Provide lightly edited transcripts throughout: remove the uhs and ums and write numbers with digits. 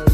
Hey,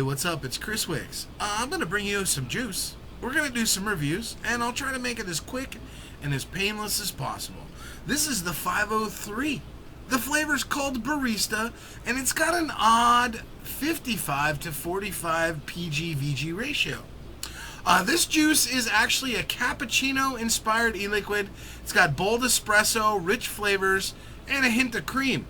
what's up? It's Chris Wicks. I'm going to bring you some juice. We're going to do some reviews, and I'll try to make it as quick and as painless as possible. This is the 503. The flavor's called Barista, and it's got an odd 55 to 45 PG-VG ratio. This juice is actually a cappuccino-inspired e-liquid. It's got bold espresso, rich flavors, and a hint of cream.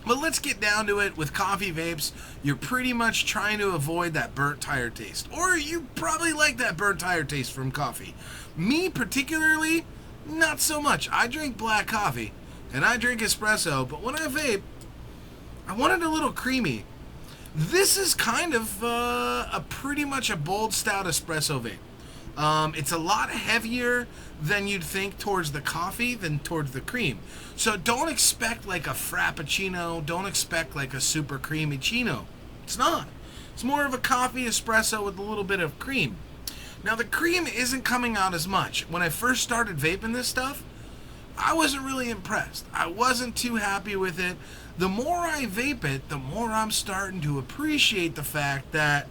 But let's get down to it. With coffee vapes, you're pretty much trying to avoid that burnt tire taste. Or you probably like that burnt tire taste from coffee. Me particularly, not so much. I drink black coffee and I drink espresso, but when I vape, I want it a little creamy. This is kind of pretty much a bold stout espresso vape. It's a lot heavier than you'd think towards the coffee than towards the cream. So don't expect like a frappuccino. Don't expect like a super creamy chino. It's not. It's more of a coffee espresso with a little bit of cream. Now the cream isn't coming out as much. When I first started vaping this stuff, I wasn't really impressed. I wasn't too happy with it. The more I vape it, the more I'm starting to appreciate the fact that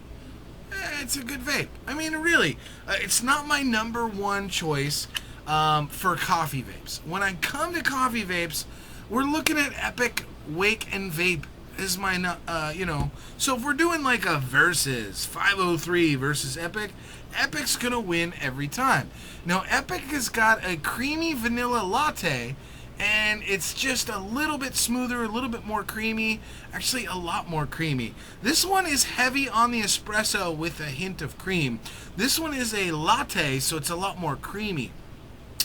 it's a good vape. I mean, really, it's not my number one choice for coffee vapes. When I come to coffee vapes, we're looking at Epic, Wake, and Vape is my, So if we're doing like a versus 503 versus Epic, Epic's gonna win every time. Now, Epic has got a creamy vanilla latte, and it's just a little bit smoother, a little bit more creamy, actually a lot more creamy. This one is heavy on the espresso with a hint of cream. This one is a latte, so it's a lot more creamy.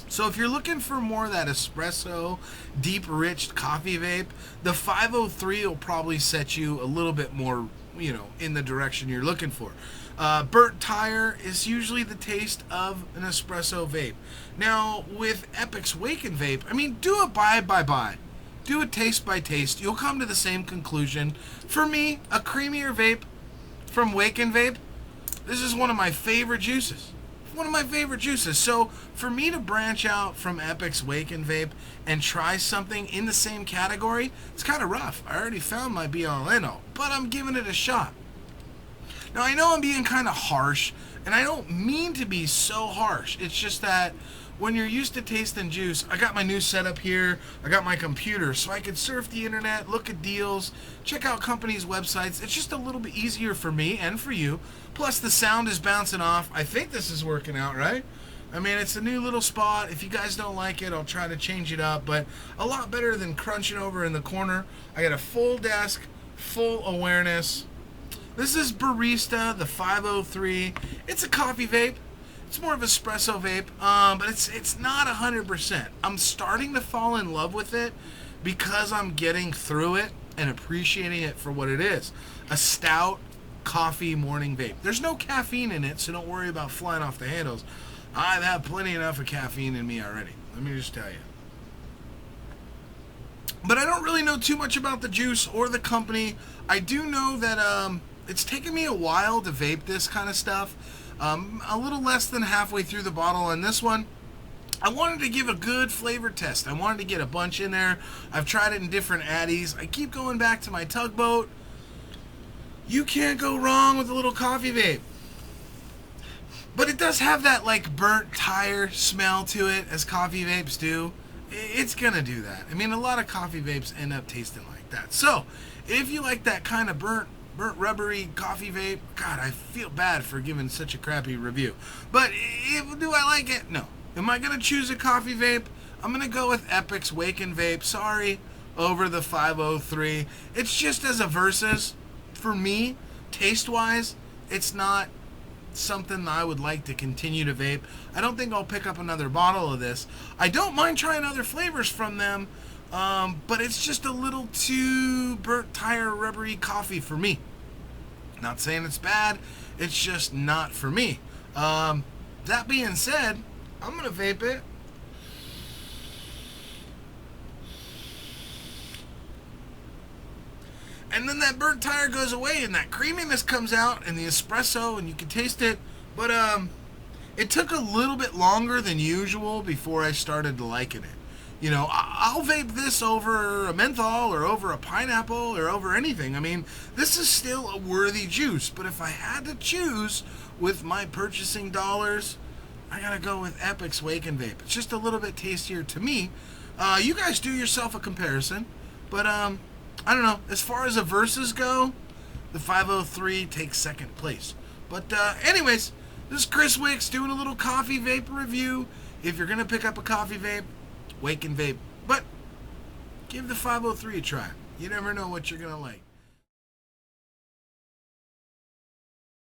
So if you're looking for more of that espresso, deep, rich coffee vape, the 503 will probably set you a little bit more, in the direction you're looking for. Burnt tire is usually the taste of an espresso vape. Now, with Epic's Wake and Vape, I mean, do a buy by buy. Do a taste by taste. You'll come to the same conclusion. For me, a creamier vape from Wake and Vape, this is one of my favorite juices. One of my favorite juices. So for me to branch out from Epic's Wake and Vape and try something in the same category, it's kind of rough. I already found my be-all end-all, but I'm giving it a shot. Now, I know I'm being kind of harsh, and I don't mean to be so harsh. It's just that when you're used to tasting juice, I got my new setup here. I got my computer, so I could surf the internet, look at deals, check out companies' websites. It's just a little bit easier for me and for you. Plus, the sound is bouncing off. I think this is working out, right? I mean, it's a new little spot. If you guys don't like it, I'll try to change it up, but a lot better than crunching over in the corner. I got a full desk, full awareness. This is Barista, the 503. It's a coffee vape. It's more of an espresso vape, but it's not 100%. I'm starting to fall in love with it because I'm getting through it and appreciating it for what it is. A stout coffee morning vape. There's no caffeine in it, so don't worry about flying off the handles. I've had plenty enough of caffeine in me already. Let me just tell you. But I don't really know too much about the juice or the company. I do know that it's taken me a while to vape this kind of stuff. A little less than halfway through the bottle on this one. I wanted to give a good flavor test. I wanted to get a bunch in there. I've tried it in different addies. I keep going back to my tugboat. You can't go wrong with a little coffee vape. But it does have that like burnt tire smell to it, as coffee vapes do. It's gonna do that. I mean, a lot of coffee vapes end up tasting like that. So, if you like that kind of burnt rubbery coffee vape, God, I feel bad for giving such a crappy review. But do I like it? No. Am I gonna choose a coffee vape? I'm gonna go with Epic's Wake and Vape. Sorry, over the 503. It's just as a versus. For me, taste-wise, it's not something I would like to continue to vape. I don't think I'll pick up another bottle of this. I don't mind trying other flavors from them, but it's just a little too burnt tire rubbery coffee for me. Not saying it's bad, it's just not for me. That being said, I'm gonna vape it. and then that burnt tire goes away, and that creaminess comes out, and the espresso, and you can taste it. But it took a little bit longer than usual before I started liking it. You know, I'll vape this over a menthol or over a pineapple or over anything. I mean, this is still a worthy juice. But if I had to choose with my purchasing dollars, I gotta go with Epic's Wake and Vape. It's just a little bit tastier to me. You guys do yourself a comparison. But I don't know. As far as the verses go, the 503 takes second place. But anyways, this is Chris Wicks doing a little coffee vape review. If you're gonna pick up a coffee vape, Wake and Vape. But give the 503 a try. You never know what you're gonna like.